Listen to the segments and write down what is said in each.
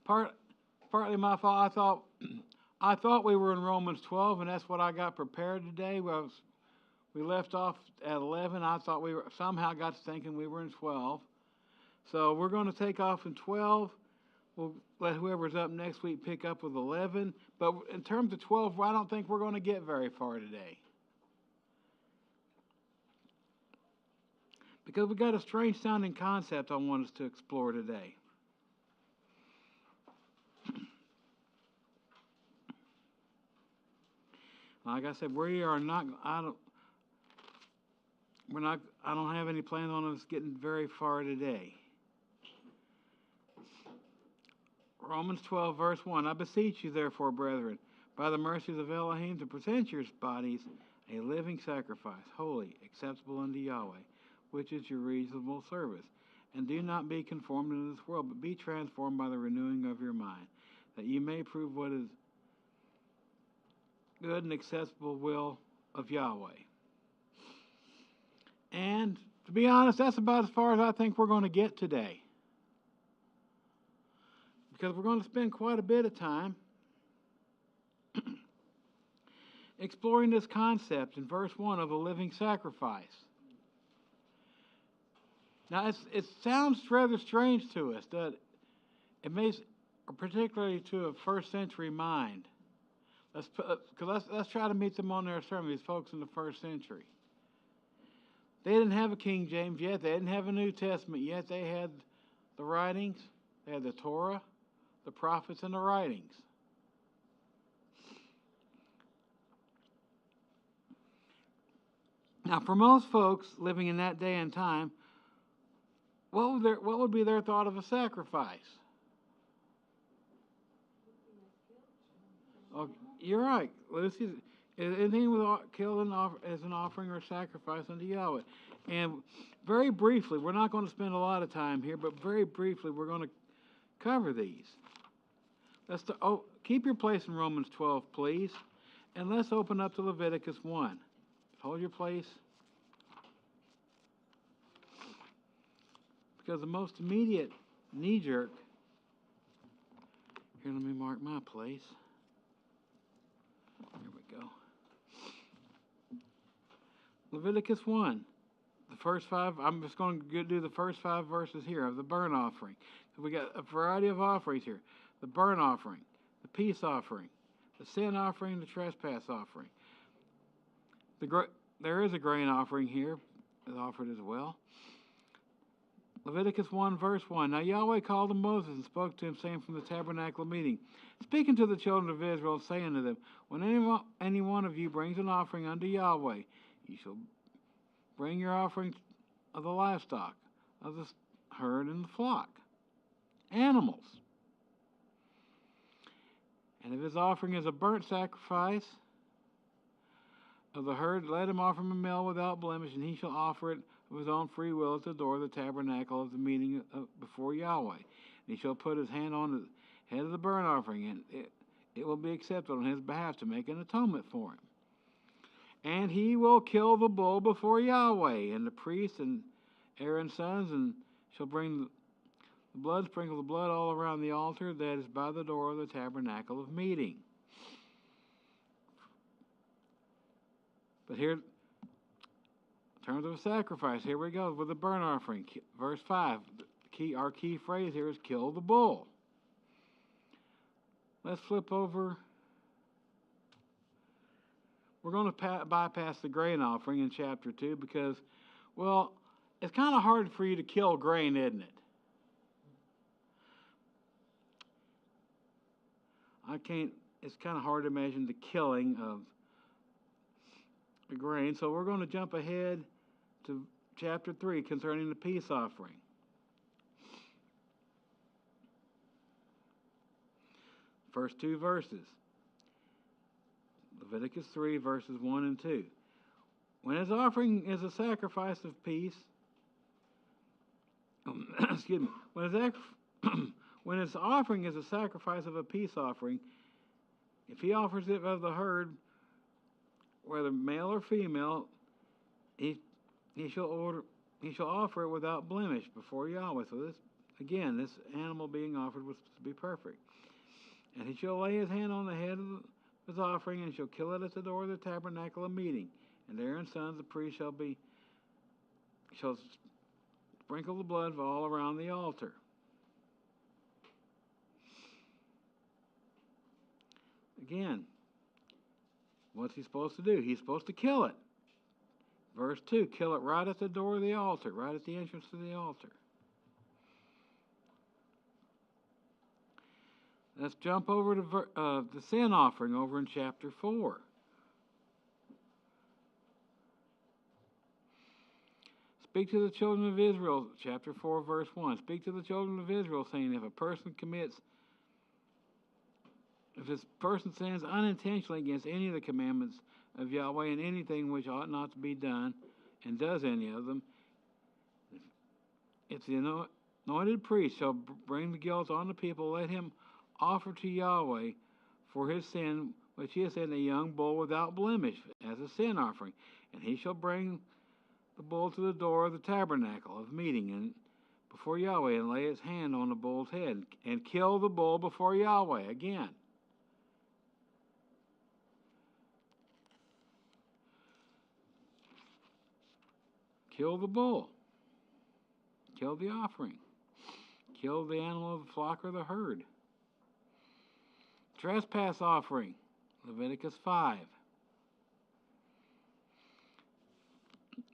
Part, partly my fault. I thought we were in Romans 12, and that's what I got prepared today. We left off at 11. I thought we were somehow got to thinking we were in 12. So we're going to take off in 12. We'll let whoever's up next week pick up with 11. But in terms of 12, I don't think we're going to get very far today. Because we got a strange sounding concept I want us to explore today. Like I said, we are not. I don't have any plans on us getting very far today. Romans 12, verse 1. I beseech you, therefore, brethren, by the mercies of Elohim, to present your bodies a living sacrifice, holy, acceptable unto Yahweh, which is your reasonable service. And do not be conformed to this world, but be transformed by the renewing of your mind, that you may prove what is good and acceptable will of Yahweh. And to be honest, that's about as far as I think we're going to get today. Because we're going to spend quite a bit of time exploring this concept in verse 1 of a living sacrifice. Now, it sounds rather strange to us, that it may, particularly to a first century mind. Let's try to meet them on their sermon, these folks in the first century. They didn't have a King James yet. They didn't have a New Testament yet. They had the writings. They had the Torah, the prophets, and the writings. Now, for most folks living in that day and time, what would be their thought of a sacrifice? Oh, you're right, Lucy. Anything killed as an offering or sacrifice unto Yahweh. And very briefly, we're not going to spend a lot of time here, but very briefly, we're going to cover these. Keep your place in Romans 12, please. And let's open up to Leviticus 1. Hold your place. Because the most immediate knee-jerk... Here, let me mark my place. There we go. Leviticus 1. The first 5, I'm just going to do the first 5 verses here of the burnt offering. We got a variety of offerings here. The burnt offering, the peace offering, the sin offering, the trespass offering. There is a grain offering here is offered as well. Leviticus 1, verse 1. Now Yahweh called to Moses and spoke to him, saying from the tabernacle of meeting, speaking to the children of Israel, saying to them, when any one of you brings an offering unto Yahweh, you shall bring your offering of the livestock, of the herd and the flock, animals. And if his offering is a burnt sacrifice of the herd, let him offer him a male without blemish, and he shall offer it of his own free will at the door of the tabernacle of the meeting before Yahweh. And he shall put his hand on the head of the burnt offering, and it will be accepted on his behalf to make an atonement for him. And he will kill the bull before Yahweh, and the priest and Aaron's sons, and shall bring the blood, sprinkle the blood all around the altar that is by the door of the tabernacle of meeting. But here, in terms of a sacrifice, here we go with the burnt offering. Verse 5, our key phrase here is kill the bull. Let's flip over. We're going to bypass the grain offering in chapter 2 because, well, it's kind of hard for you to kill grain, isn't it? It's kind of hard to imagine the killing of the grain. So we're going to jump ahead to chapter 3 concerning the peace offering. First 2 verses. Leviticus 3, verses 1 and 2. When his offering is a sacrifice of peace, excuse me, when his offering is a sacrifice of a peace offering, if he offers it of the herd, whether male or female, he shall offer it without blemish before Yahweh. So Again, this animal being offered was to be perfect. And he shall lay his hand on the head of his offering, and shall kill it at the door of the tabernacle of meeting. And Aaron's sons, the priest, shall sprinkle the blood all around the altar. Again, what's he supposed to do? He's supposed to kill it. Verse 2, kill it right at the door of the altar, right at the entrance to the altar. Let's jump over to the sin offering over in chapter 4. Speak to the children of Israel, chapter 4, verse 1. Speak to the children of Israel, saying, if this person sins unintentionally against any of the commandments of Yahweh in anything which ought not to be done, and does any of them, if the anointed priest shall bring the guilt on the people, let him offer to Yahweh for his sin, which he has sinned, a young bull without blemish, as a sin offering. And he shall bring the bull to the door of the tabernacle of meeting and before Yahweh, and lay his hand on the bull's head, and kill the bull before Yahweh. Again, kill the bull, kill the offering, kill the animal of the flock or the herd. Trespass offering, Leviticus 5.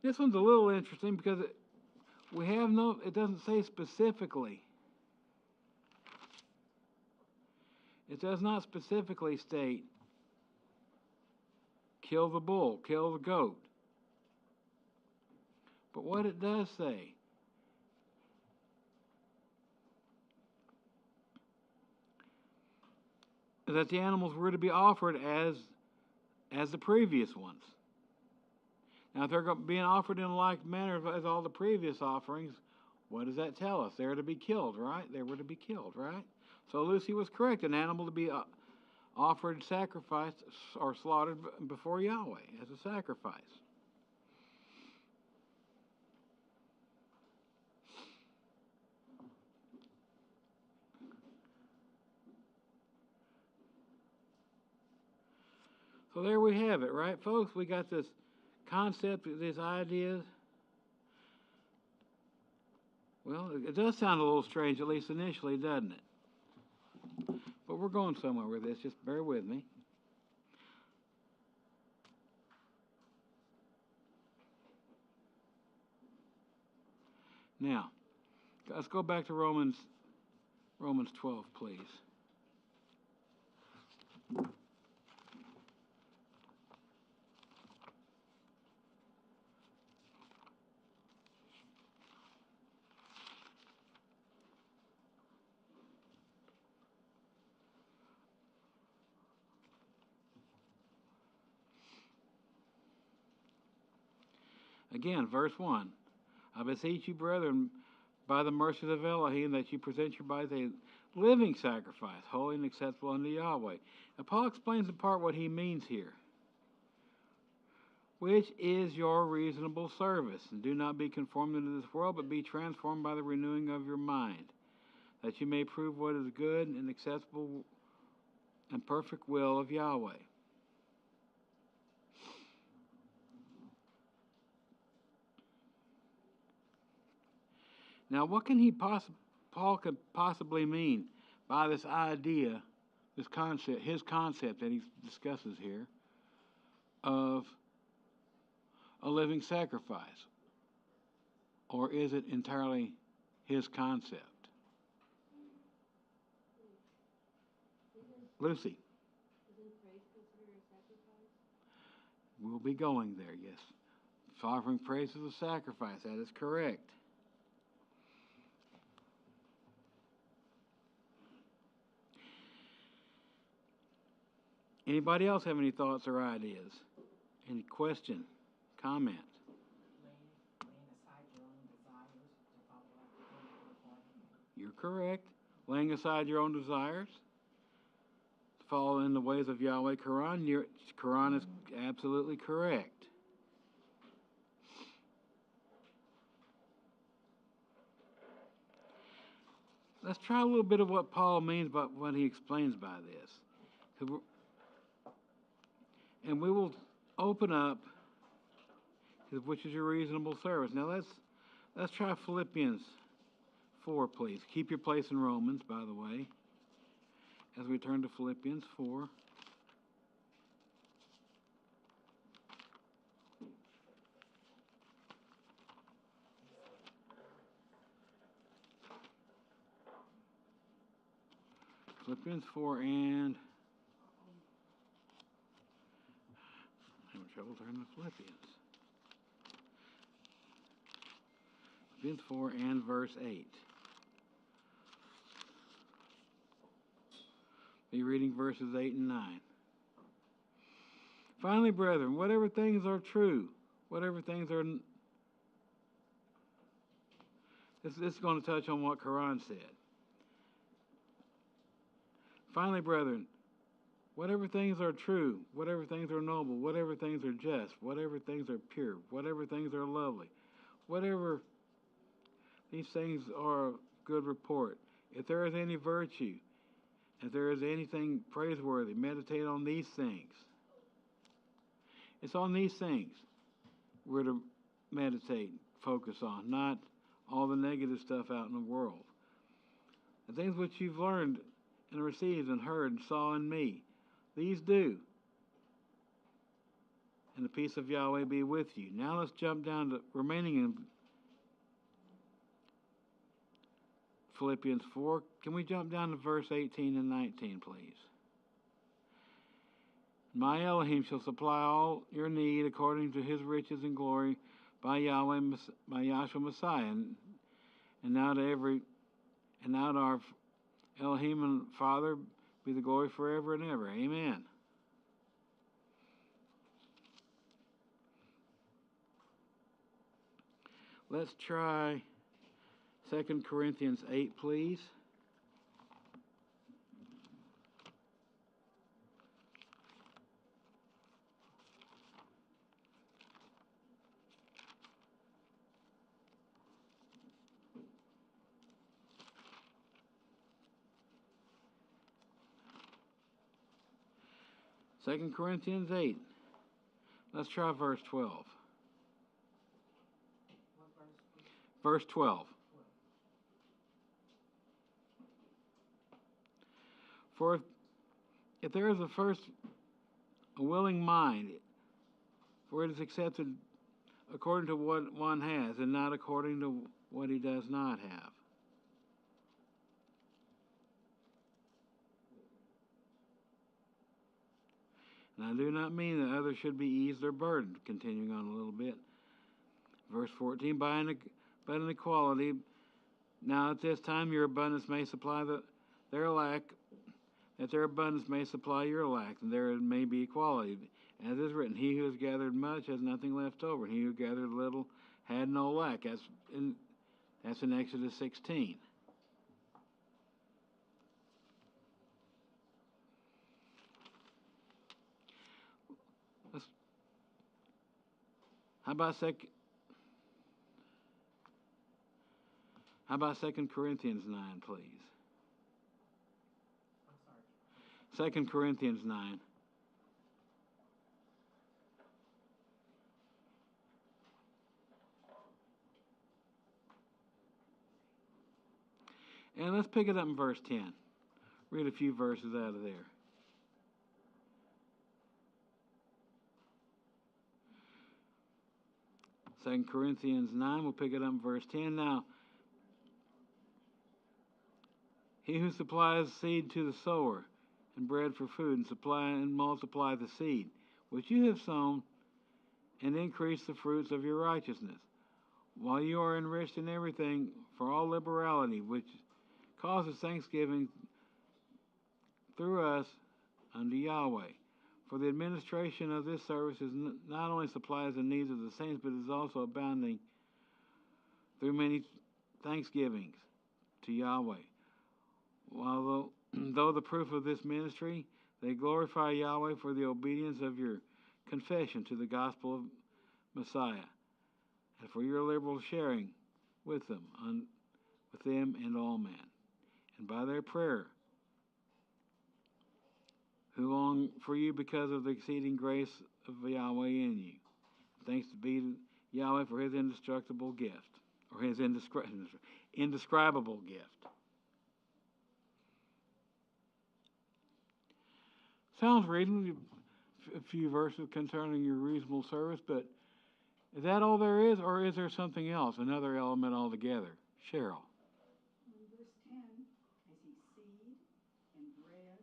This one's a little interesting because it doesn't say specifically. It does not specifically state kill the bull, kill the goat. But what it does say, that the animals were to be offered as the previous ones. Now, if they're being offered in like manner as all the previous offerings, what does that tell us? They're to be killed, right? They were to be killed, right? So Lucy was correct. An animal to be offered, sacrificed, or slaughtered before Yahweh as a sacrifice. So there we have it, right, folks? We got this concept, these ideas. Well, it does sound a little strange, at least initially, doesn't it? But we're going somewhere with this. Just bear with me. Now, let's go back to Romans 12, please. Again, verse 1. I beseech you, brethren, by the mercies of Elohim, that you present your bodies a living sacrifice, holy and acceptable unto Yahweh. Now, Paul explains in part what he means here. Which is your reasonable service. And do not be conformed into this world, but be transformed by the renewing of your mind, that you may prove what is good and acceptable and perfect will of Yahweh. Now, what can Paul could possibly mean by this idea, this concept, his concept that he discusses here, of a living sacrifice? Or is it entirely his concept? Lucy? Isn't praise considered a sacrifice? We'll be going there, yes. Offering praise is a sacrifice. That is correct. Anybody else have any thoughts or ideas? Any question, comment? Laying aside your own desires to follow after God. You're correct. Laying aside your own desires to follow in the ways of Yahweh. Quran is absolutely correct. let's try a little bit of what Paul means by what he explains by this. 'Cause and we will open up, which is your reasonable service. Now let's try Philippians 4, please. Keep your place in Romans, by the way, as we turn to Philippians 4. Philippians 4 and I'm having trouble turning to Philippians. Philippians 4 and verse 8. Be reading verses 8 and 9. Finally, brethren, whatever things are true, whatever things are... This is going to touch on what Quran said. Finally, brethren, whatever things are true, whatever things are noble, whatever things are just, whatever things are pure, whatever things are lovely, whatever these things are of good report, if there is any virtue, if there is anything praiseworthy, meditate on these things. It's on these things we're to meditate, focus on, not all the negative stuff out in the world. The things which you've learned and received and heard and saw in me, these do. And the peace of Yahweh be with you. Now let's jump down to remaining in Philippians 4. Can we jump down to verse 18 and 19, please? My Elohim shall supply all your need according to his riches and glory by Yahweh, by Yahshua Messiah. And now to our Elohim and Father be the glory forever and ever. Amen. Let's try 2 Corinthians 8, please. Second Corinthians 8. Let's try verse 12. What verse, please? Verse 12. For if there is a willing mind, for it is accepted according to what one has, and not according to what he does not have. And I do not mean that others should be eased or burdened. Continuing on a little bit. Verse 14, but in equality, now at this time your abundance may supply their lack, that their abundance may supply your lack, and there may be equality. As is written, he who has gathered much has nothing left over, and he who gathered little had no lack. That's in Exodus 16. How about 2 Corinthians 9, please? I'm sorry. 2 Corinthians 9. And let's pick it up in verse 10. Read a few verses out of there. Second Corinthians 9, we'll pick it up in verse 10. Now, he who supplies seed to the sower and bread for food, and supply and multiply the seed which you have sown, and increase the fruits of your righteousness, while you are enriched in everything for all liberality, which causes thanksgiving through us unto Yahweh. For the administration of this service is not only supplies the needs of the saints, but is also abounding through many thanksgivings to Yahweh. While though the proof of this ministry, they glorify Yahweh for the obedience of your confession to the gospel of Messiah, and for your liberal sharing with them and all men. and by their prayer, who long for you because of the exceeding grace of Yahweh in you. Thanks to be to Yahweh for his indestructible gift, or his indescribable gift. Sounds reasonable, a few verses concerning your reasonable service, but is that all there is, or is there something else, another element altogether? Cheryl. In verse 10, I see seed and bread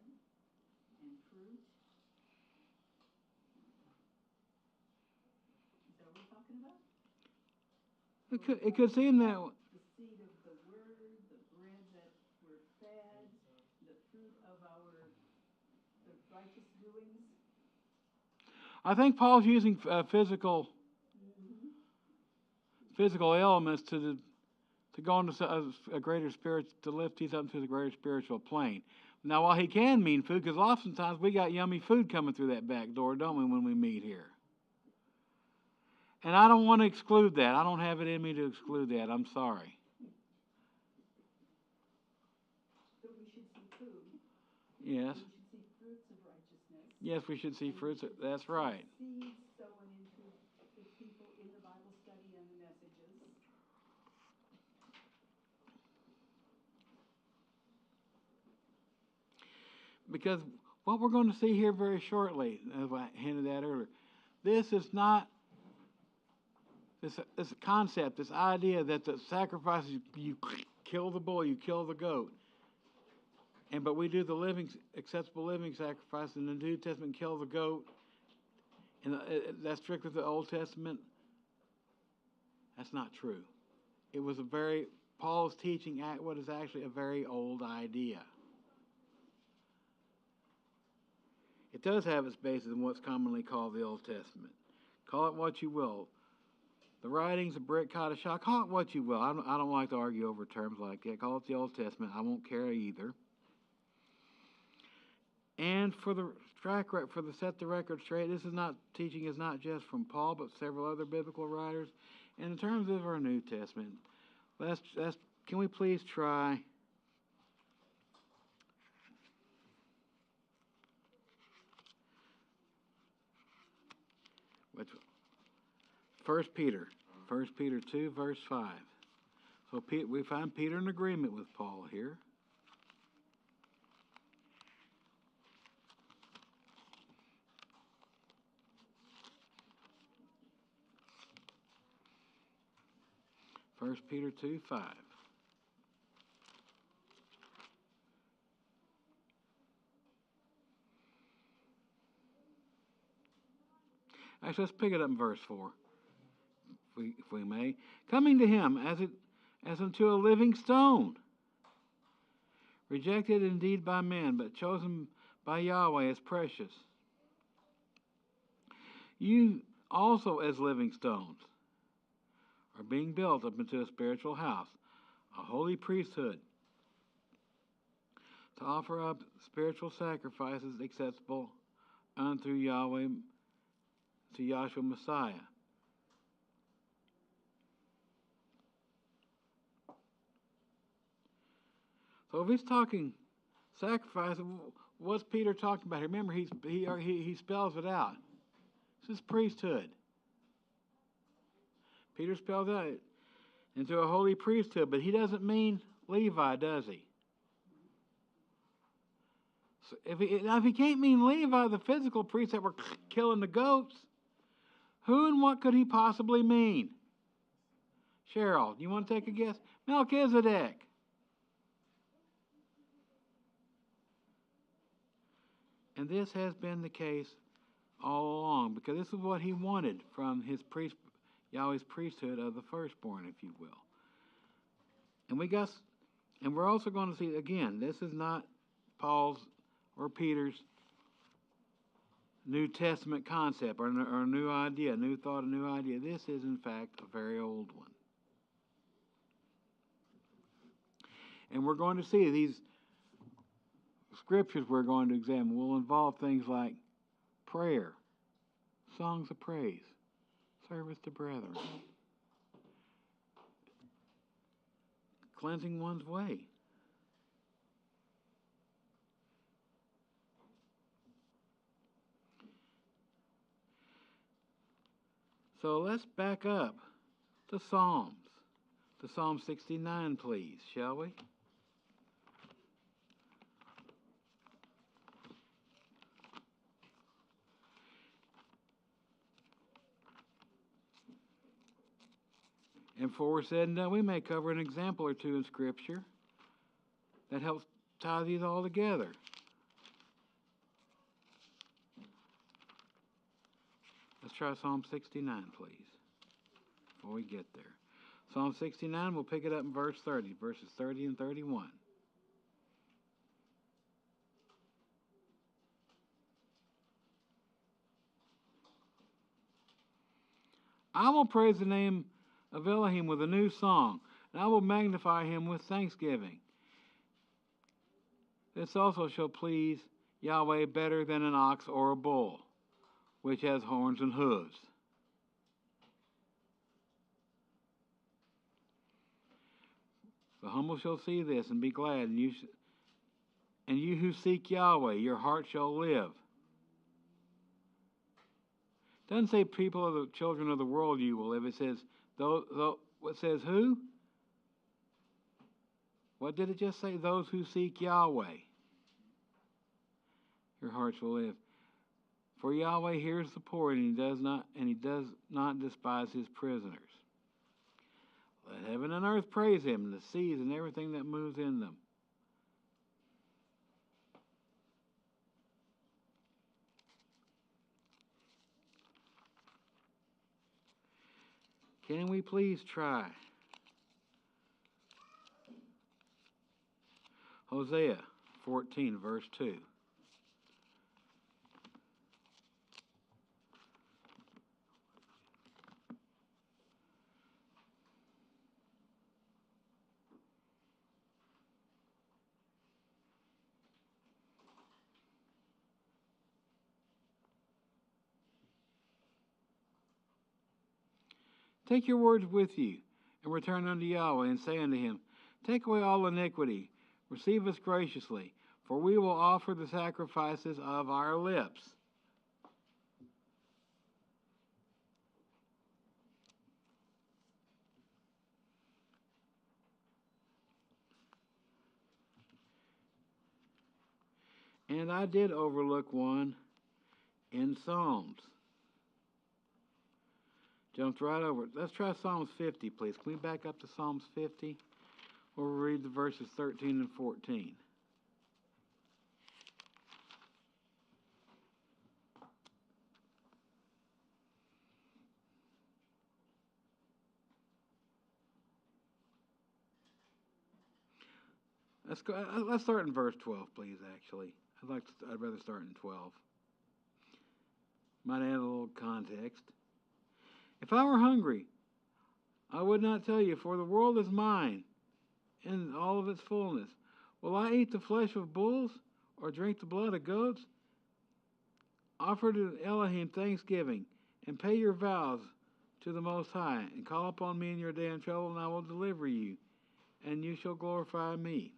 and fruit. Is that what we're talking about? It could seem that. The seed of the word, the bread that we're fed, the fruit of the righteous doings. I think Paul's using physical elements to go into a greater spirit, to lift these up to the greater spiritual plane. Now, while he can mean food, because oftentimes we got yummy food coming through that back door, don't we, when we meet here? And I don't want to exclude that. I don't have it in me to exclude that. I'm sorry. But we should see food. Yes. We should see fruits of righteousness. Yes, we should see fruits. That's right. Seeds sown into the people in the Bible study and the messages. Because what we're going to see here very shortly, as I hinted at earlier, this is not this concept, this idea that the sacrifices, you kill the bull, you kill the goat, but we do the acceptable living sacrifice in the New Testament, kill the goat, and that's strictly the Old Testament. That's not true. It was Paul's teaching what is actually a very old idea. It does have its basis in what's commonly called the Old Testament. Call it what you will. The writings of Brit Kadashah, call it what you will. I don't like to argue over terms like that. Call it the Old Testament. I won't care either. And for the set the record straight, teaching is not just from Paul, but several other biblical writers. And in terms of our New Testament, can we please try? Which 1 Peter 2, verse 5. So we find Peter in agreement with Paul here. First Peter 2, 5. Actually, let's pick it up in verse 4, if we may. Coming to him as unto a living stone, rejected indeed by men, but chosen by Yahweh as precious. You also, as living stones, are being built up into a spiritual house, a holy priesthood, to offer up spiritual sacrifices acceptable unto Yahweh, to Yahshua Messiah. So if he's talking sacrifice, what's Peter talking about here? Remember, he spells it out. This is priesthood. Peter spells out into a holy priesthood, but he doesn't mean Levi, does he? So if he can't mean Levi, the physical priests that were killing the goats, who and what could he possibly mean? Cheryl, you want to take a guess? Melchizedek. And this has been the case all along, because this is what he wanted from his Yahweh's priesthood of the firstborn, if you will. And we're also going to see, again, this is not Paul's or Peter's New Testament concept or new idea, new thought, a new idea. This is, in fact, a very old one. And we're going to see these scriptures we're going to examine will involve things like prayer, songs of praise, service to brethren, cleansing one's way, So let's back up to Psalms. To Psalm 69, please, shall we? And before we're said and done, we may cover an example or two in Scripture that helps tie these all together. Let's try Psalm 69, please, before we get there. Psalm 69, we'll pick it up in verse 30, verses 30 and 31. I will praise the name of Elohim with a new song, and I will magnify him with thanksgiving. This also shall please Yahweh better than an ox or a bull, which has horns and hooves. The humble shall see this and be glad, and you who seek Yahweh, your heart shall live. It doesn't say people of the children of the world you will live. It says, what says who? What did it just say? Those who seek Yahweh. Your hearts will live. For Yahweh hears the poor, and he does not despise his prisoners. Let heaven and earth praise him, and the seas and everything that moves in them. Can we please try Hosea 14, verse 2? Take your words with you, and return unto Yahweh, and say unto him, Take away all iniquity, receive us graciously, for we will offer the sacrifices of our lips. And I did overlook one in Psalms. Jumped right over it. Let's try Psalms 50, please. Can we back up to Psalms 50? We'll read the verses 13 and 14. Let's start in verse 12, please, actually. I'd rather start in 12. Might add a little context. If I were hungry, I would not tell you, for the world is mine, in all of its fullness. Will I eat the flesh of bulls, or drink the blood of goats? Offer to Elohim thanksgiving, and pay your vows to the Most High, and call upon me in your day of trouble, and I will deliver you, and you shall glorify me.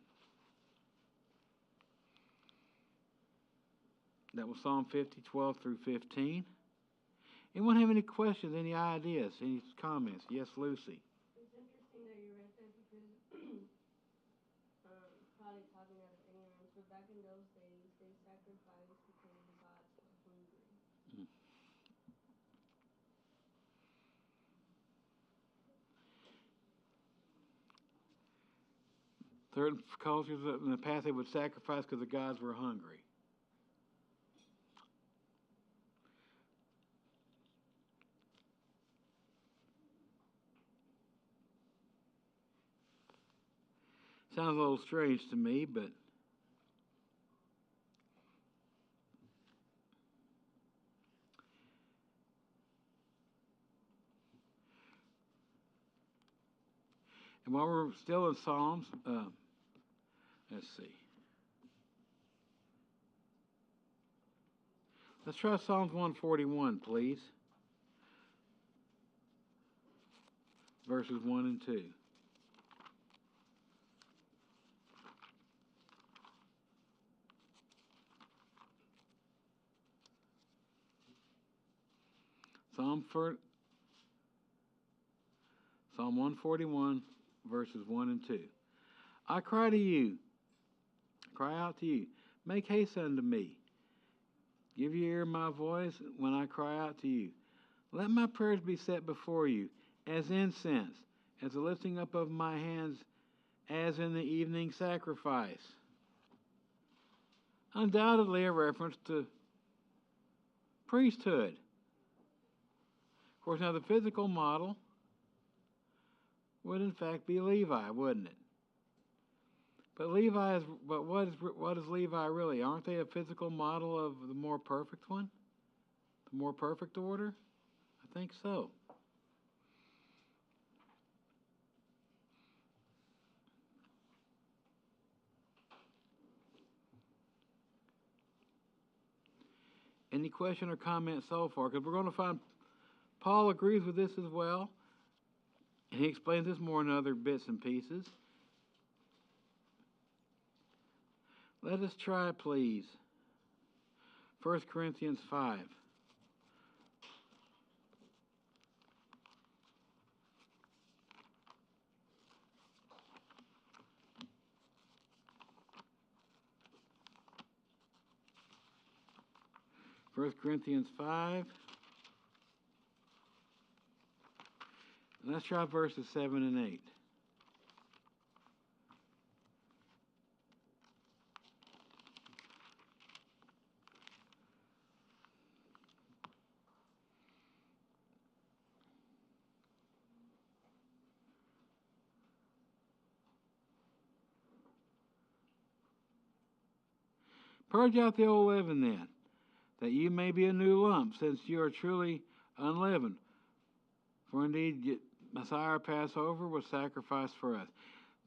That was Psalm 50, 12 through 15. Anyone have any questions, any ideas, any comments? Yes, Lucy. It's interesting that you read that because, probably talking out of ignorance, but back in those days, they sacrificed because the gods were hungry. Certain cultures in the past, they would sacrifice because the gods were hungry. Sounds a little strange to me, but and while we're still in Psalms, let's see. Let's try Psalms 141, please. Verses 1 and 2. Psalm 141, verses 1 and 2. I cry to you, cry out to you, make haste unto me. Give your ear my voice when I cry out to you. Let my prayers be set before you as incense, as the lifting up of my hands, as in the evening sacrifice. Undoubtedly a reference to priesthood. Of course, now the physical model would in fact be Levi, wouldn't it? But what is Levi really? Aren't they a physical model of the more perfect one? The more perfect order? I think so. Any question or comment so far? Because we're going to find Paul agrees with this as well. And he explains this more in other bits and pieces. Let us try, please. 1 Corinthians 5. First Corinthians 5. And let's try verses 7 and 8. Purge out the old leaven then, that you may be a new lump, since you are truly unleavened. For indeed, Messiah our Passover was sacrificed for us.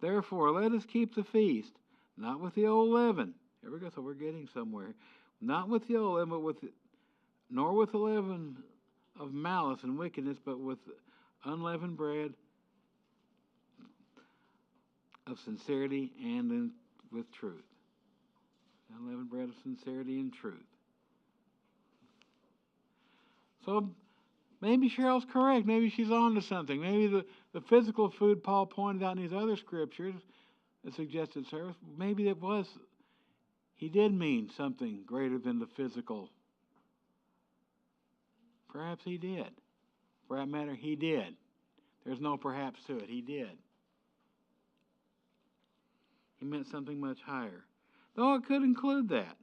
Therefore, let us keep the feast, not with the old leaven. Here we go, so we're getting somewhere. Not with the old leaven, nor with the leaven of malice and wickedness, but with unleavened bread of sincerity and with truth. Unleavened bread of sincerity and truth. So maybe Cheryl's correct. Maybe she's on to something. Maybe the physical food Paul pointed out in these other scriptures that suggested service, maybe he did mean something greater than the physical. Perhaps he did. For that matter, he did. There's no perhaps to it. He did. He meant something much higher. Though it could include that.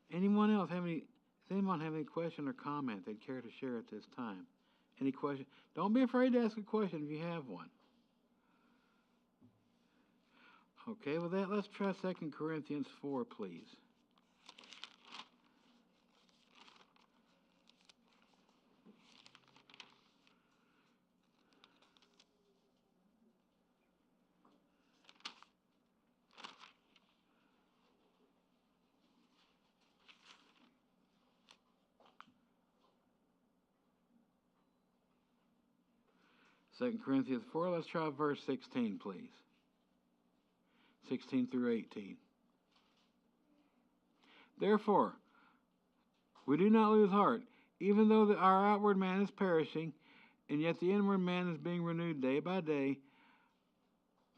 Does anyone have any question or comment they'd care to share at this time? Any question? Don't be afraid to ask a question if you have one. Okay, with that, let's try 2 Corinthians 4, please. Second Corinthians 4, let's try verse 16, please. 16 through 18. Therefore, we do not lose heart, even though our outward man is perishing, and yet the inward man is being renewed day by day.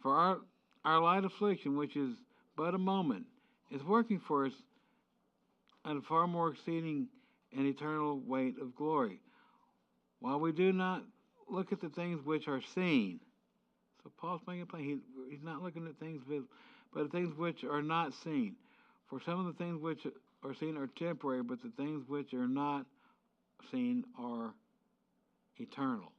For our light affliction, which is but a moment, is working for us at a far more exceeding and eternal weight of glory, while we do not look at the things which are seen. So Paul's making a point. He's not looking at things visible, but at things which are not seen. For some of the things which are seen are temporary, but the things which are not seen are eternal.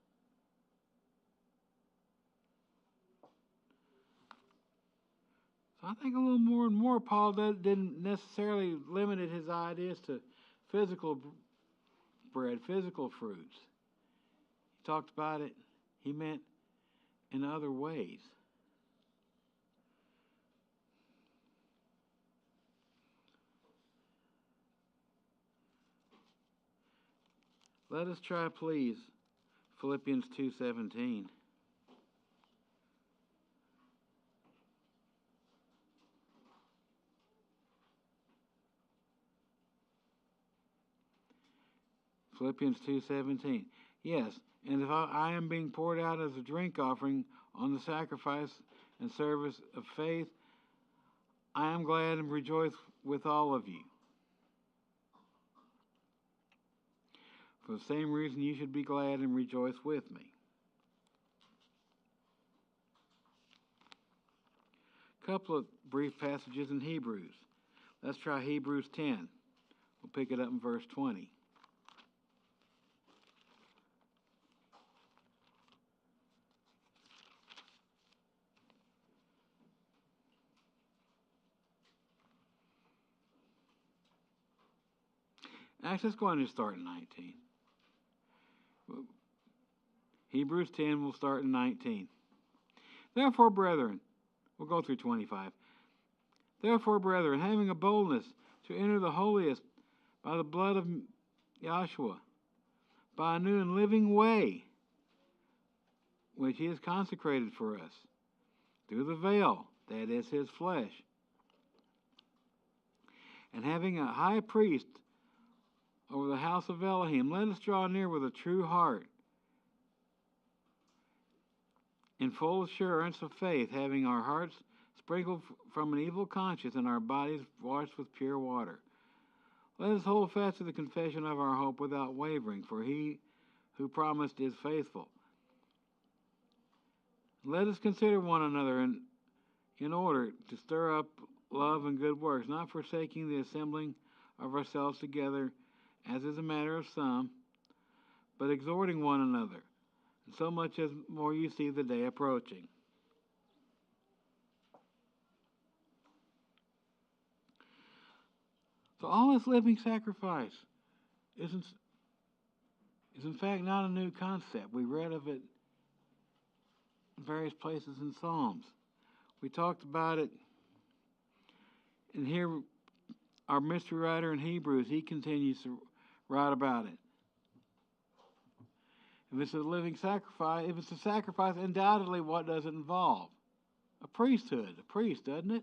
So I think a little more and more Paul didn't necessarily limit his ideas to physical bread, physical fruits. He talked about it, he meant in other ways. Let us try, please, Philippians 2:17. Philippians 2:17. Yes, and if I am being poured out as a drink offering on the sacrifice and service of faith, I am glad and rejoice with all of you. For the same reason you should be glad and rejoice with me. A couple of brief passages in Hebrews. Let's try Hebrews 10. We'll pick it up in verse 20. Actually, let's go ahead and start in 19. Hebrews 10 will start in 19. Therefore, brethren, we'll go through 25. Therefore, brethren, having a boldness to enter the holiest by the blood of Yahshua, by a new and living way, which he has consecrated for us, through the veil, that is his flesh, and having a high priest over the house of Elohim, let us draw near with a true heart, in full assurance of faith, having our hearts sprinkled from an evil conscience and our bodies washed with pure water. Let us hold fast to the confession of our hope without wavering, for he who promised is faithful. Let us consider one another in order to stir up love and good works, not forsaking the assembling of ourselves together, as is a matter of some, but exhorting one another, and so much as more you see the day approaching. So all this living sacrifice is in fact not a new concept. We read of it in various places in Psalms. We talked about it, and here our mystery writer in Hebrews, he continues to write about it. If it's a living sacrifice, if it's a sacrifice, undoubtedly what does it involve? A priesthood, a priest, doesn't it?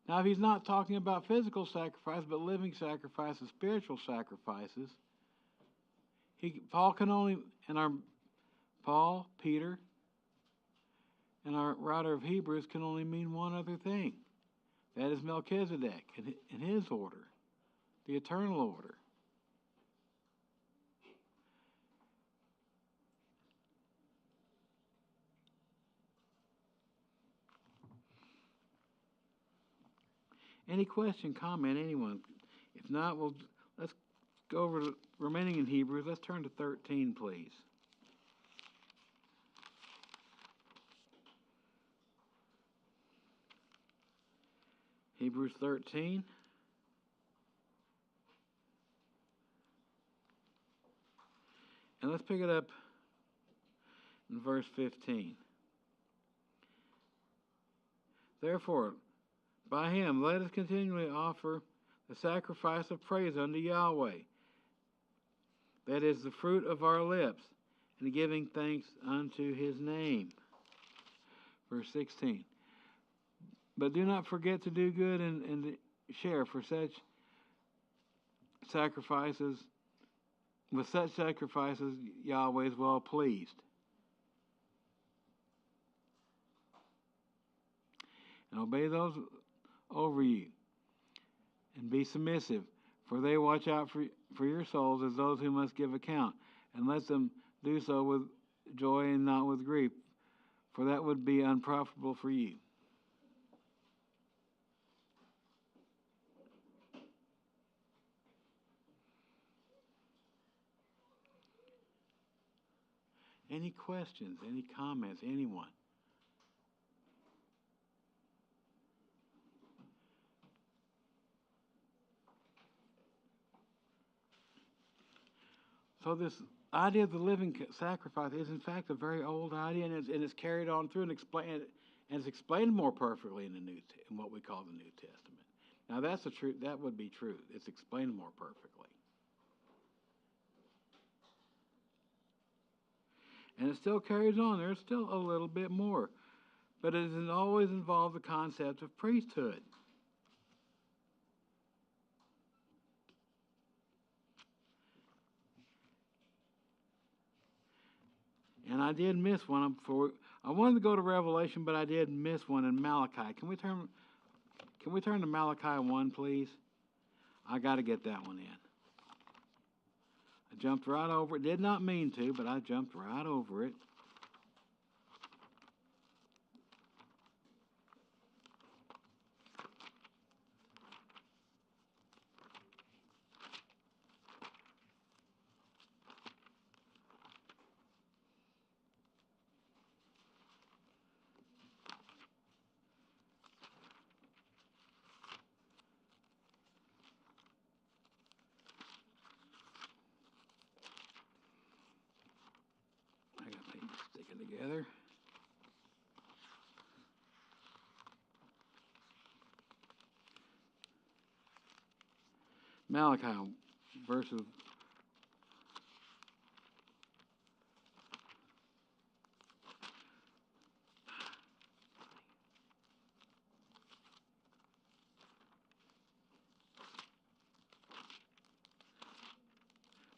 Now, if he's not talking about physical sacrifice, but living sacrifices, spiritual sacrifices, Peter, and our writer of Hebrews can only mean one other thing. That is Melchizedek and his order, the eternal order. Any question, comment, anyone? If not, let's go over to remaining in Hebrews. Let's turn to 13, please. Hebrews 13. And let's pick it up in verse 15. Therefore, by him let us continually offer the sacrifice of praise unto Yahweh, that is the fruit of our lips, and giving thanks unto his name. Verse 16. But do not forget to do good and to share, for such sacrifices, with such sacrifices Yahweh is well pleased. And obey those over you, and be submissive, for they watch out for your souls as those who must give account, and let them do so with joy and not with grief, for that would be unprofitable for you. Any questions, any comments, anyone? So this idea of the living sacrifice is in fact a very old idea, and it's carried on through and it's explained more perfectly in in what we call the New Testament. Now that's the truth. That would be true. It's explained more perfectly, and it still carries on. There's still a little bit more, but it has always involved the concept of priesthood. And I did miss one before. I wanted to go to Revelation, but I did miss one in Malachi. Can we turn to Malachi 1, please? I got to get that one in. I jumped right over it. Did not mean to, but I jumped right over it. I got to stick it together. Malachi verses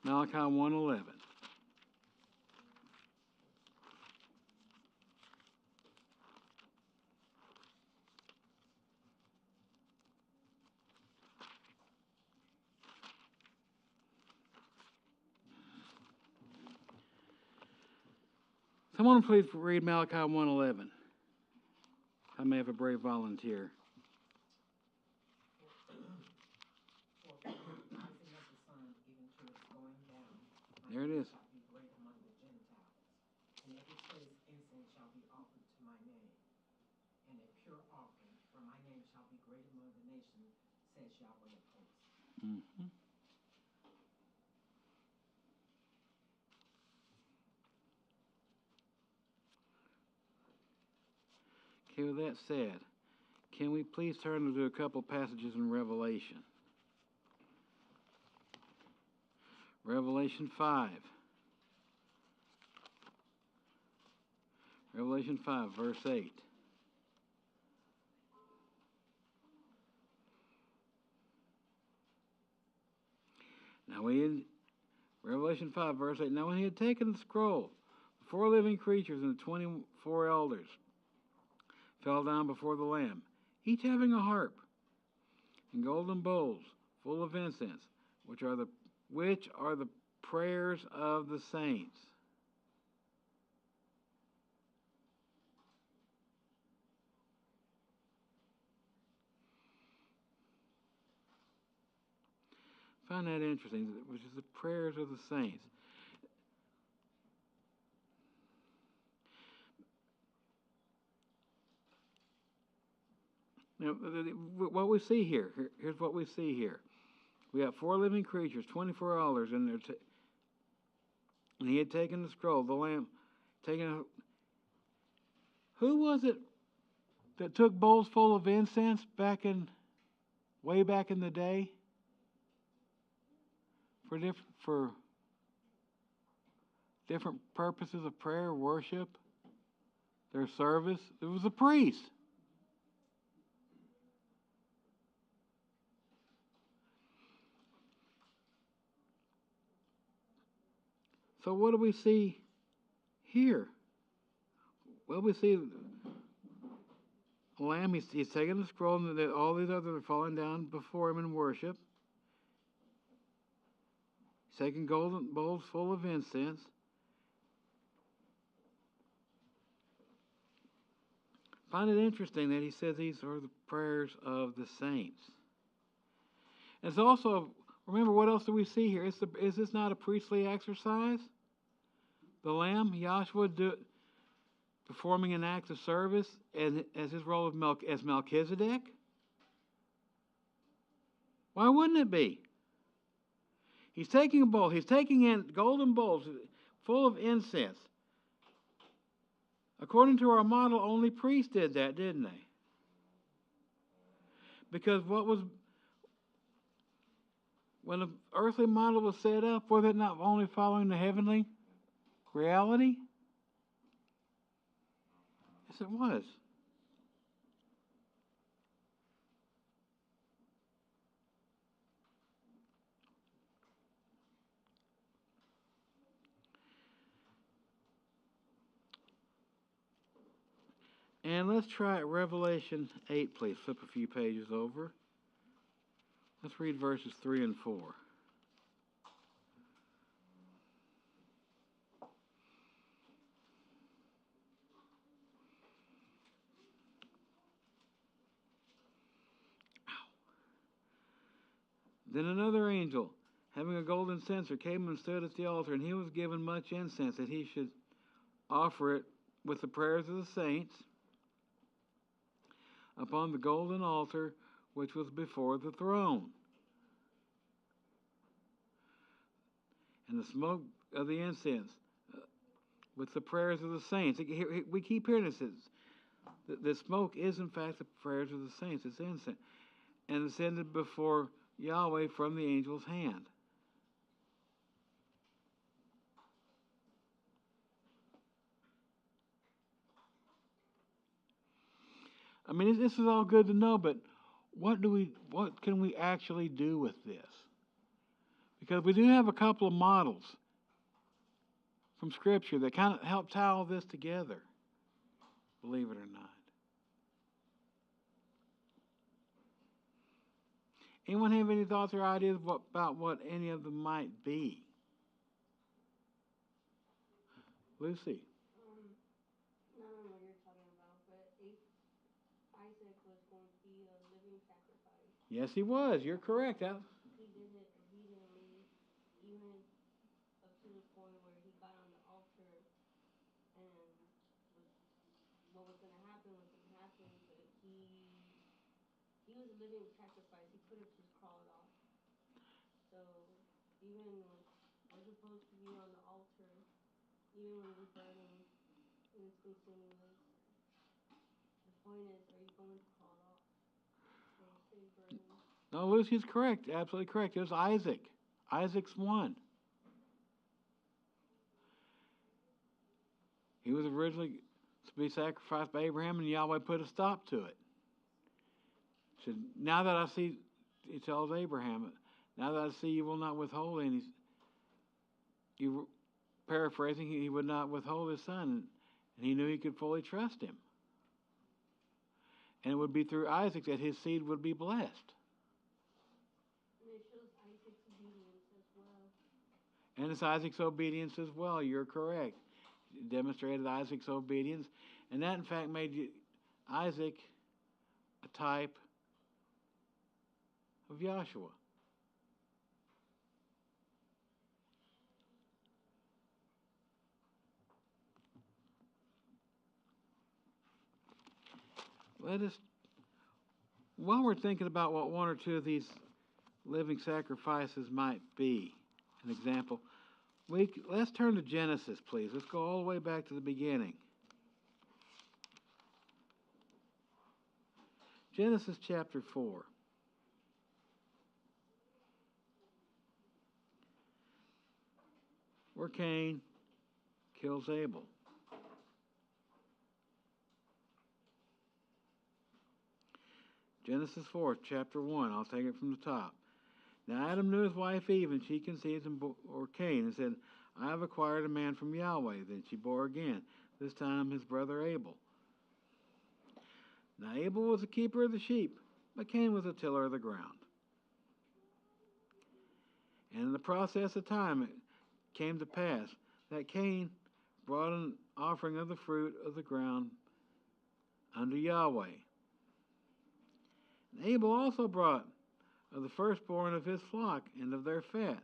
Malachi 1:11. Someone please read Malachi 1:11. I may have a brave volunteer. There it is. Mm-hmm. Okay, with that said, can we please turn to a couple passages in Revelation? Revelation 5. Revelation 5, verse 8. Now Revelation 5, verse 8. Now when he had taken the scroll, the 4 living creatures and the 24 elders fell down before the Lamb, each having a harp and golden bowls full of incense, which are the prayers of the saints. I find that interesting, which is the prayers of the saints. Now, what we see here's what we see here. We have 4 living creatures, 24 elders, and he had taken the scroll, the Lamb, who was it that took bowls full of incense way back in the day? For different purposes of prayer, worship, their service. It was a priest. So what do we see here? Well, we see the Lamb, he's taking the scroll, and all these others are falling down before him in worship. He's taking golden bowls full of incense. I find it interesting that he says these are the prayers of the saints. It's also, remember, what else do we see here? Is this not a priestly exercise? The Lamb, Yahshua, performing an act of service as his role as Melchizedek? Why wouldn't it be? He's taking a bowl. He's taking in golden bowls full of incense. According to our model, only priests did that, didn't they? Because when the earthly model was set up, was it not only following the heavenly reality? Yes, it was. And let's try Revelation 8, please. Flip a few pages over. Let's read verses 3 and 4. Then another angel, having a golden censer, came and stood at the altar, and he was given much incense, that he should offer it with the prayers of the saints upon the golden altar which was before the throne. And the smoke of the incense with the prayers of the saints. We keep hearing this. The smoke is, in fact, the prayers of the saints. It's incense. And ascended before Yahweh from the angel's hand. I mean, this is all good to know, but what can we actually do with this? Because we do have a couple of models from Scripture that kind of help tie all this together, believe it or not. Anyone have any thoughts or ideas about what any of them might be? Lucy? I don't know what you're talking about, but Isaac was going to be a living sacrifice. Yes, he was. You're correct. He did it obediently, even up to the point where he got on the altar, and what was going to happen was going to happen, but he was a living sacrifice. He could have just crawled off. So even when we're supposed to be on the altar, even when we're burning and it's consuming us, the point is, are you going to crawl off or stay burning? No, Lucy's correct. Absolutely correct. There's Isaac. Isaac's one. He was originally to be sacrificed by Abraham, and Yahweh put a stop to it. He said, now that I see, he tells Abraham, now that I see you will not withhold any, paraphrasing, he would not withhold his son, and he knew he could fully trust him. And it would be through Isaac that his seed would be blessed. And it shows Isaac's obedience as well. And it's Isaac's obedience as well. You're correct. It demonstrated Isaac's obedience. And that, in fact, made Isaac a type of Joshua. While we're thinking about what one or two of these living sacrifices might be, an example, let's turn to Genesis, please. Let's go all the way back to the beginning. Genesis chapter 4. Where Cain kills Abel. Genesis 4, chapter 1. I'll take it from the top. Now Adam knew his wife Eve, and she conceived and bore Cain, and said, I have acquired a man from Yahweh. Then she bore again, this time his brother Abel. Now Abel was a keeper of the sheep, but Cain was a tiller of the ground. And in the process of time it came to pass that Cain brought an offering of the fruit of the ground unto Yahweh. And Abel also brought of the firstborn of his flock and of their fat.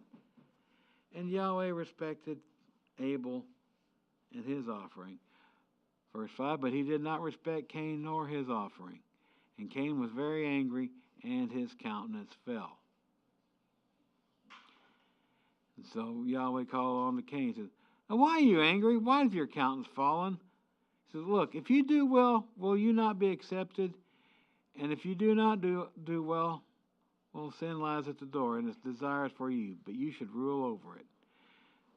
And Yahweh respected Abel and his offering. Verse 5, but he did not respect Cain nor his offering. And Cain was very angry, and his countenance fell. And so Yahweh called on to Cain and said, now why are you angry? Why has your countenance fallen? He says, look, if you do well, will you not be accepted? And if you do not do well, sin lies at the door, and its desires for you, but you should rule over it.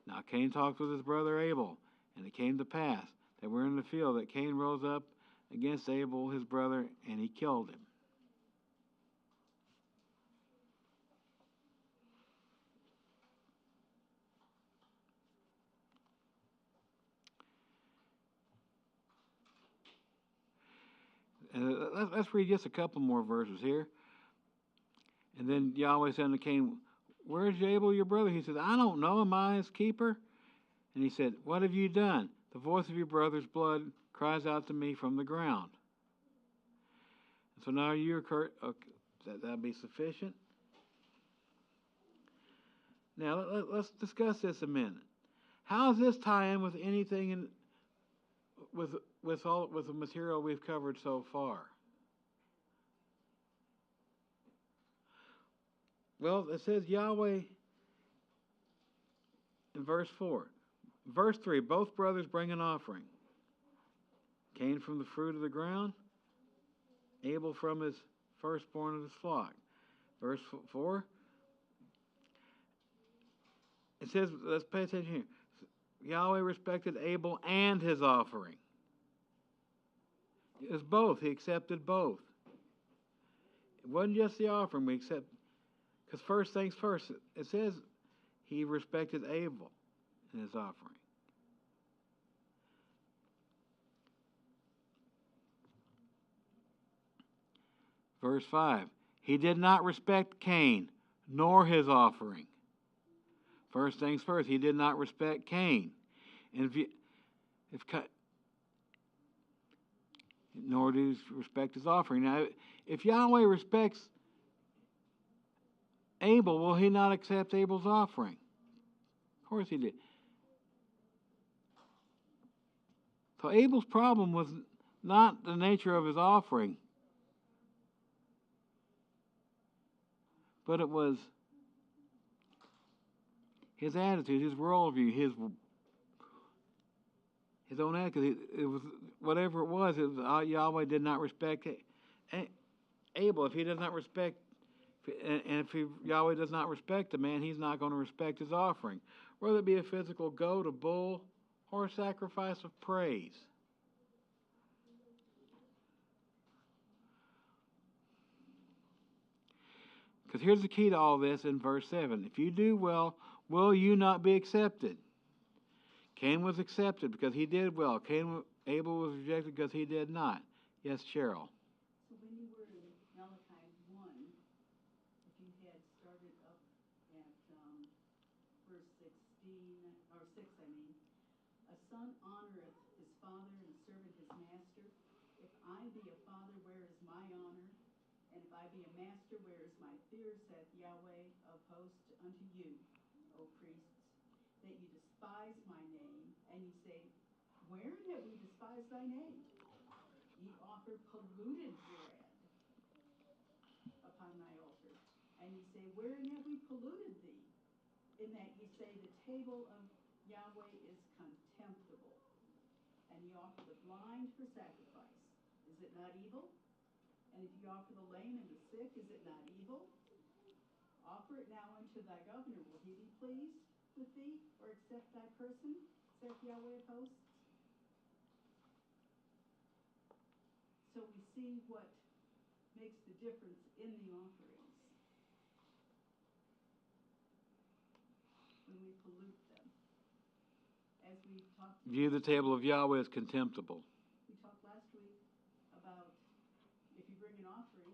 Now Cain talked with his brother Abel, and it came to pass that we're in the field, that Cain rose up against Abel, his brother, and he killed him. And let's read just a couple more verses here. And then Yahweh said unto Cain, "Where's Abel your brother?" He said, "I don't know. Am I his keeper?" And he said, "What have you done? The voice of your brother's blood cries out to me from the ground." And so now you're cursed. Okay, that'll be sufficient. Now let's discuss this a minute. How does this tie in with anything with the material we've covered so far? Well, it says Yahweh in verse 4. Verse 3, both brothers bring an offering. Cain from the fruit of the ground, Abel from his firstborn of his flock. Verse 4, it says, let's pay attention here. Yahweh respected Abel and his offering. It was both. He accepted both. It wasn't just the offering we accept. Because first things first, it says he respected Abel in his offering. Verse 5, he did not respect Cain nor his offering. First things first, he did not respect Cain. And nor did he respect his offering. Now, if Yahweh respects Abel, will he not accept Abel's offering? Of course he did. So Abel's problem was not the nature of his offering, but it was his attitude, his worldview, his own attitude. It was whatever it was. Yahweh did not respect Abel. If he does not respect, and if Yahweh does not respect a man, he's not going to respect his offering, whether it be a physical goat, a bull, or a sacrifice of praise. Because here's the key to all this in verse 7. If you do well, will you not be accepted? Cain was accepted because he did well. Abel was rejected because he did not. Yes, Cheryl. So when you were in Malachi 1, if you had started up at verse 16, or 6, I mean, a son honoreth his father and a servant his master. If I be a father, where is my honor? And if I be a master, where is my fear, saith Yahweh of hosts unto you, O priests, that ye despise my name, and ye say, wherein have we despised thy name? Ye offer polluted bread upon thy altar. And ye say, wherein have we polluted thee? In that ye say, the table of Yahweh is contemptible. And ye offer the blind for sacrifice. Is it not evil? And if ye offer the lame and the sick, is it not evil? Offer it now unto thy governor. Will he be pleased with thee, or accept thy person, saith Yahweh of hosts? So we see what makes the difference in the offerings when we pollute them. As we talked View the table of Yahweh as contemptible. we talked last week about if you bring an offering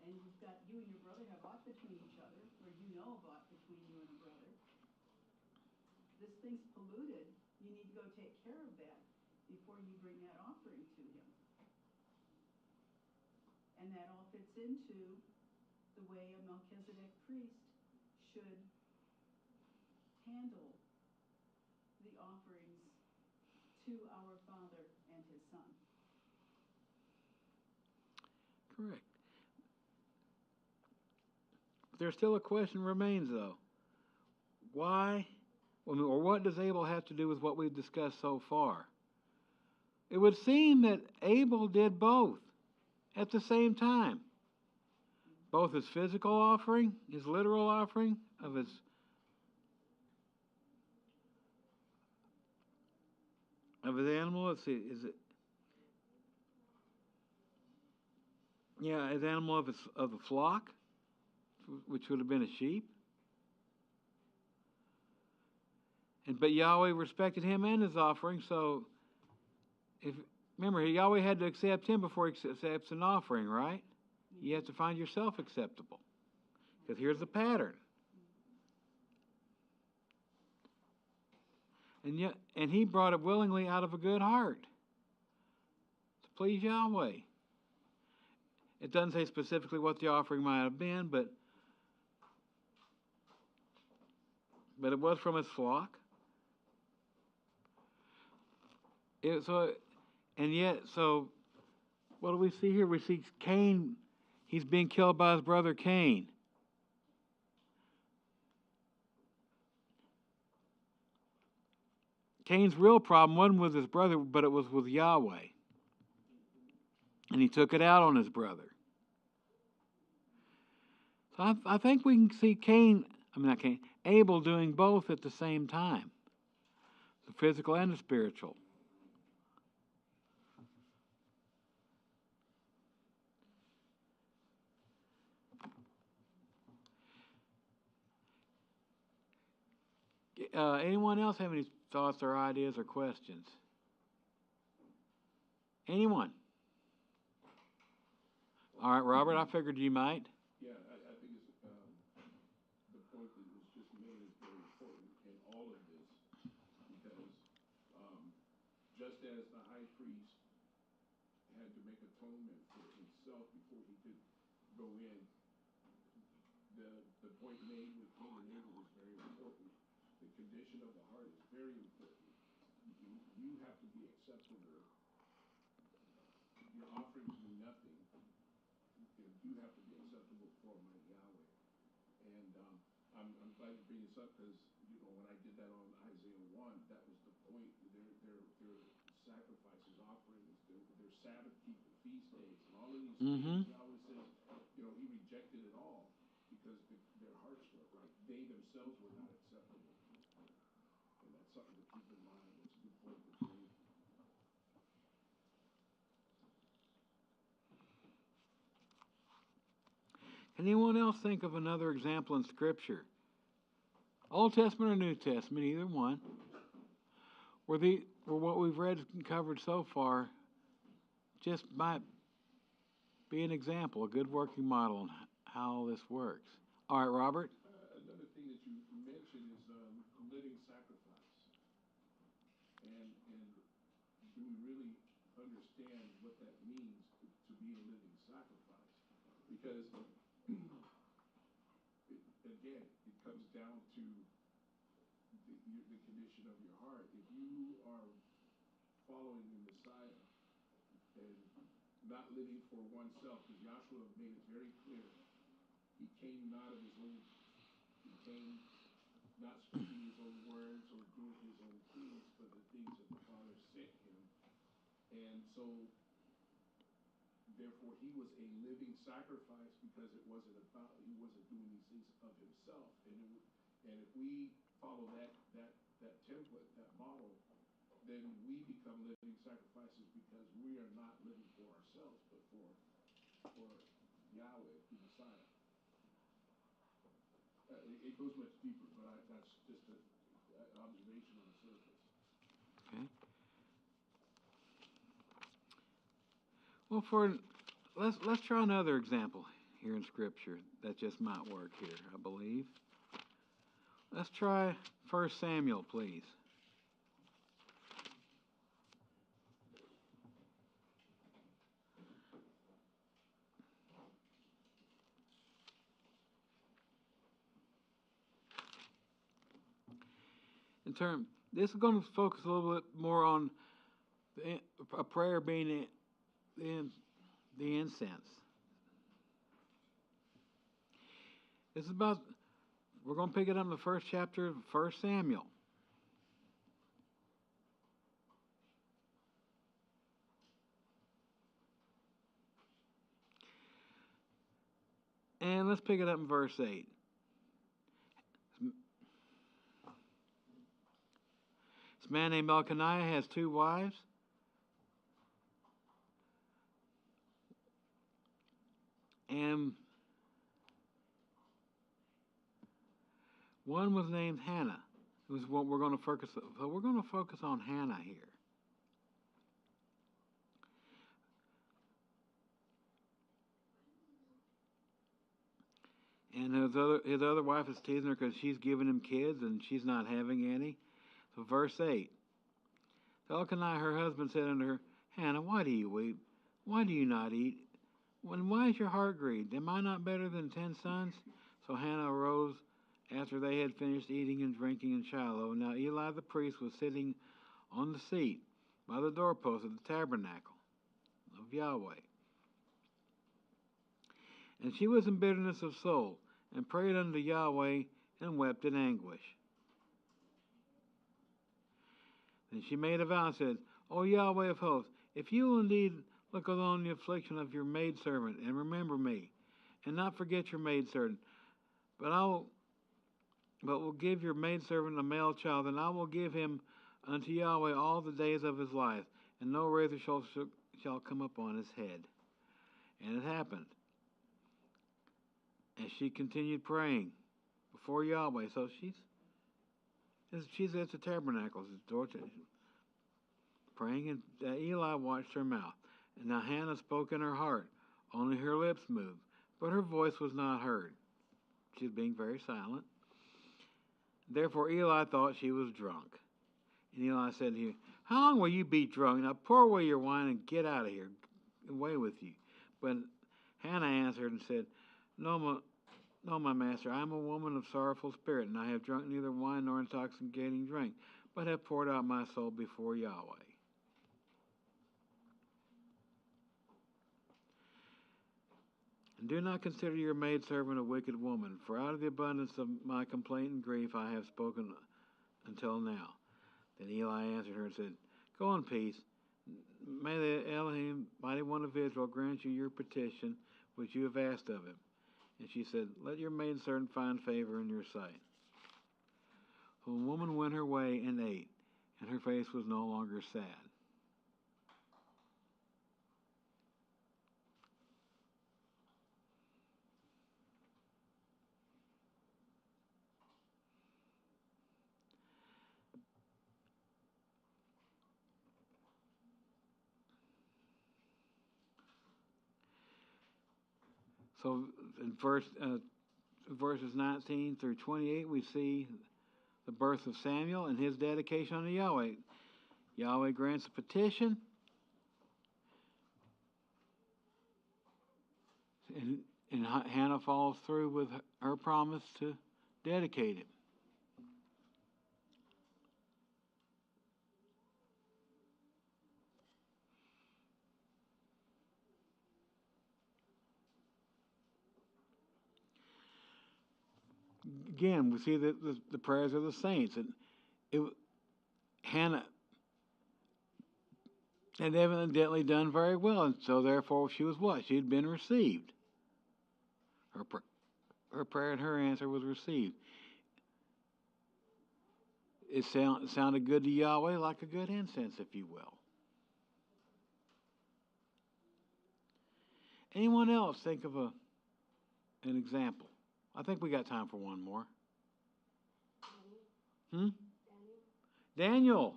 and you and your brother have aught between each other, or you know of aught between you and a brother, this thing's polluted, you need to go take care of that before you bring that offering to him. And that all fits into the way a Melchizedek priest should handle the offerings to our Father and his Son. Correct. There's still a question remains, though. Why, or what does Abel have to do with what we've discussed so far? It would seem that Abel did both at the same time. Both his physical offering, his literal offering of his animal. Let's see, is it? Yeah, his animal of the flock, which would have been a sheep. But Yahweh respected him and his offering. So, if Remember, Yahweh had to accept him before he accepts an offering, right? You have to find yourself acceptable. Because here's the pattern. And he brought it willingly out of a good heart to please Yahweh. It doesn't say specifically what the offering might have been, but it was from his flock. So what do we see here? We see Cain. He's being killed by his brother Cain. Cain's real problem wasn't with his brother, but it was with Yahweh. And he took it out on his brother. So I think we can see Abel doing both at the same time. The physical and the spiritual. Anyone else have any thoughts or ideas or questions? Anyone? All right, Robert, I figured you might. Yeah, I think it's the point that was just made is very important in all of this because just as the high priest had to make atonement for himself before he could go in, the point made with Cain and Abel is very important. The condition of the heart is very important. You have to be acceptable. Your offerings mean nothing. You have to be acceptable before my Yahweh. And I'm glad you bring this up because when I did that on Isaiah 1, that was the point. Their sacrifices, offerings, their Sabbath keeping, feast days, and all of these things. Yahweh says, he rejected it all because their hearts were right. They themselves were not acceptable. And that's something to keep in mind. That's a good point to bring. Anyone else think of another example in Scripture? Old Testament or New Testament, either one. Where what we've read and covered so far just might be an example, a good working model on how this works. All right, Robert? Another thing that you mentioned is living sacrifice. And do we really understand what that means to be a living sacrifice? Because again, it comes down to the condition of your heart. If you are following the Messiah and not living for oneself, because Joshua made it very clear, he came not of his own, he came not speaking his own words or doing his own things, but the things that the Father sent him. And so, therefore, he was a living sacrifice because he wasn't doing these things of himself. And if we follow that template, that model, then we become living sacrifices because we are not living for ourselves, but for Yahweh, the Messiah. It goes much deeper, but that's just an observation on the surface. Okay. Well, let's try another example here in Scripture that just might work here, I believe. Let's try 1 Samuel, please. This is going to focus a little bit more on a prayer being the incense. This is about, we're going to pick it up in the first chapter of 1 Samuel. And let's pick it up in verse 8. This man named Elkanah has 2 wives. And one was named Hannah. It was what we're going to focus on. So we're going to focus on Hannah here. And his other wife is teasing her because she's giving him kids and she's not having any. So verse 8. So Elkanah, her husband, said unto her, Hannah, why do you weep? Why do you not eat? Why is your heart grieved? Am I not better than 10 sons? So Hannah arose after they had finished eating and drinking in Shiloh. Now Eli the priest was sitting on the seat by the doorpost of the tabernacle of Yahweh. And she was in bitterness of soul, and prayed unto Yahweh, and wept in anguish. Then she made a vow and said, O Yahweh of hosts, if you will indeed look on the affliction of your maidservant, and remember me, and not forget your maidservant, but will give your maidservant a male child, and I will give him unto Yahweh all the days of his life, and no razor shall come upon his head. And it happened, as she continued praying before Yahweh. So she's at the tabernacle, praying, and Eli watched her mouth. And now Hannah spoke in her heart, only her lips moved, but her voice was not heard. She was being very silent. Therefore Eli thought she was drunk. And Eli said to her, How long will you be drunk? Now pour away your wine and get out of here, away with you. But Hannah answered and said, No, my master, I am a woman of sorrowful spirit, and I have drunk neither wine nor intoxicating drink, but have poured out my soul before Yahweh. And do not consider your maidservant a wicked woman, for out of the abundance of my complaint and grief I have spoken until now. Then Eli answered her and said, Go in peace. May the Elohim, mighty one of Israel, grant you your petition which you have asked of him. And she said, Let your maidservant find favor in your sight. So the woman went her way and ate, and her face was no longer sad. So in verses 19 through 28, we see the birth of Samuel and his dedication unto Yahweh. Yahweh grants a petition, and Hannah follows through with her promise to dedicate it. Again, we see the prayers of the saints. And Hannah had evidently done very well, and so therefore she was what? She had been received. Her prayer and her answer was received. It sounded good to Yahweh, like a good incense, if you will. Anyone else think of an example? I think we got time for one more. Daniel.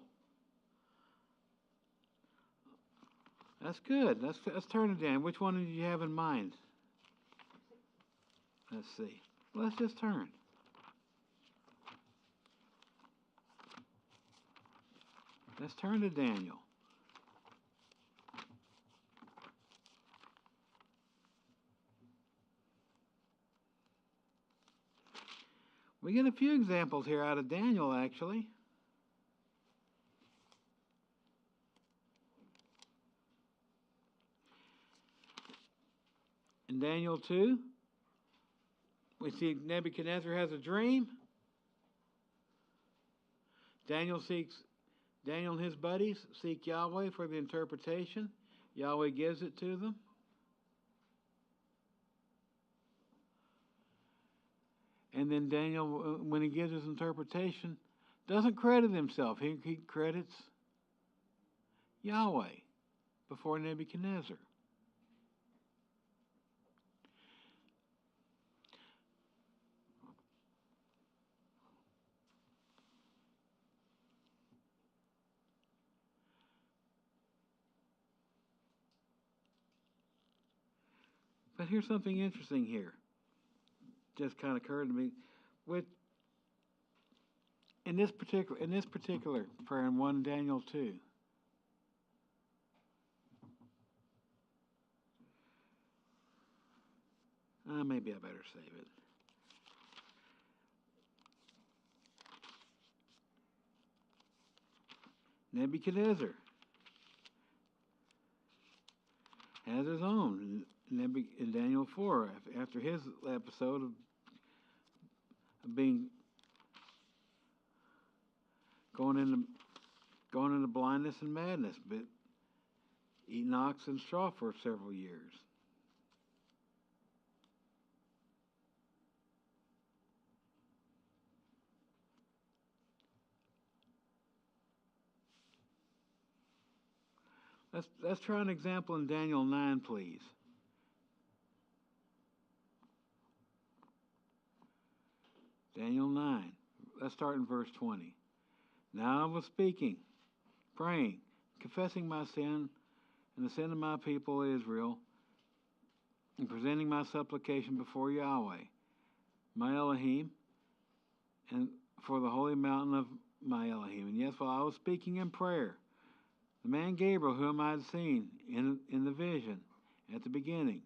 That's good. Let's turn to Daniel. Which one did you have in mind? Let's see. Let's just turn. Let's turn to Daniel. We get a few examples here out of Daniel, actually. In Daniel 2, we see Nebuchadnezzar has a dream. Daniel and his buddies seek Yahweh for the interpretation. Yahweh gives it to them. And then Daniel, when he gives his interpretation, doesn't credit himself. He credits Yahweh before Nebuchadnezzar. But here's something interesting here. just kind of occurred to me. With in this particular prayer in 1 Daniel 2. Maybe I better save it. Nebuchadnezzar has his own in Daniel 4 after his episode of being going into blindness and madness, but eating ox and straw for several years. Let's try an example in Daniel 9, please. Daniel 9. Let's start in verse 20. Now I was speaking, praying, confessing my sin and the sin of my people Israel, and presenting my supplication before Yahweh, my Elohim, and for the holy mountain of my Elohim. And yes, while I was speaking in prayer, the man Gabriel, whom I had seen in the vision at the beginning,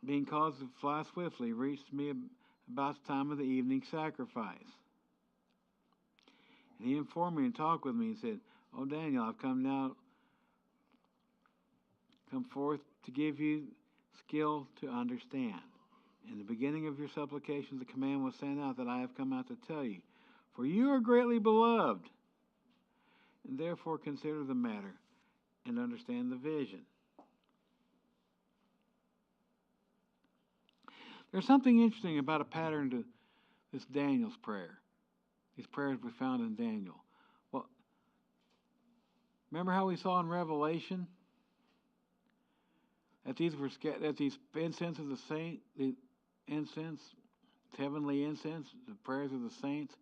being caused to fly swiftly, reached me about the time of the evening sacrifice. And he informed me and talked with me and said, "O Daniel, I've come forth to give you skill to understand. In the beginning of your supplications, the command was sent out that I have come out to tell you. For you are greatly beloved, and therefore consider the matter and understand the vision." There's something interesting about a pattern to this Daniel's prayer. These prayers we found in Daniel. Well, remember how we saw in Revelation that these incense of the saint, the incense, heavenly incense, the prayers of the saints,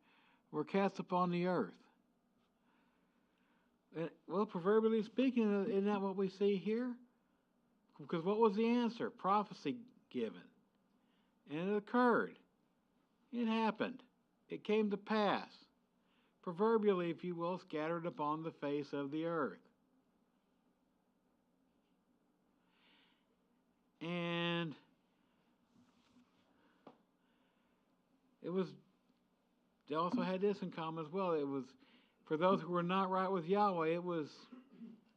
were cast upon the earth. Well, proverbially speaking, isn't that what we see here? Because what was the answer? Prophecy given. And it occurred. It happened. It came to pass. Proverbially, if you will, scattered upon the face of the earth. And they also had this in common as well. It was, for those who were not right with Yahweh, it was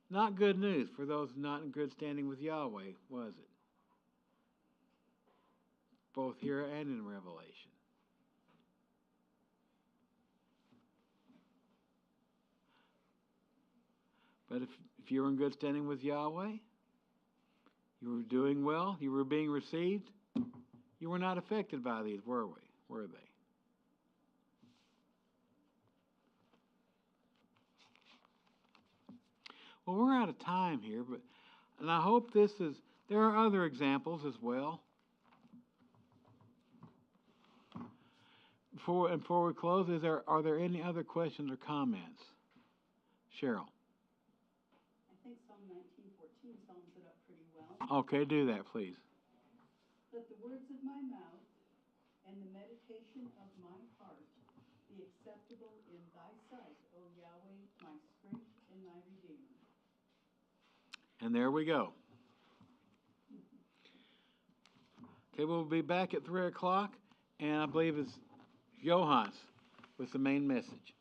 not good news for those not in good standing with Yahweh, was it? Both here and in Revelation. But if you were in good standing with Yahweh, you were doing well, you were being received, you were not affected by these, were they? Well, we're out of time here, and I hope there are other examples as well. Before we close, are there any other questions or comments? Cheryl. I think Psalm 19:14 sums it up pretty well. Okay, do that, please. Let the words of my mouth and the meditation of my heart be acceptable in thy sight, O Yahweh, my strength and my redeemer. And there we go. Okay, we'll be back at 3 o'clock, and I believe it's Johannes with the main message.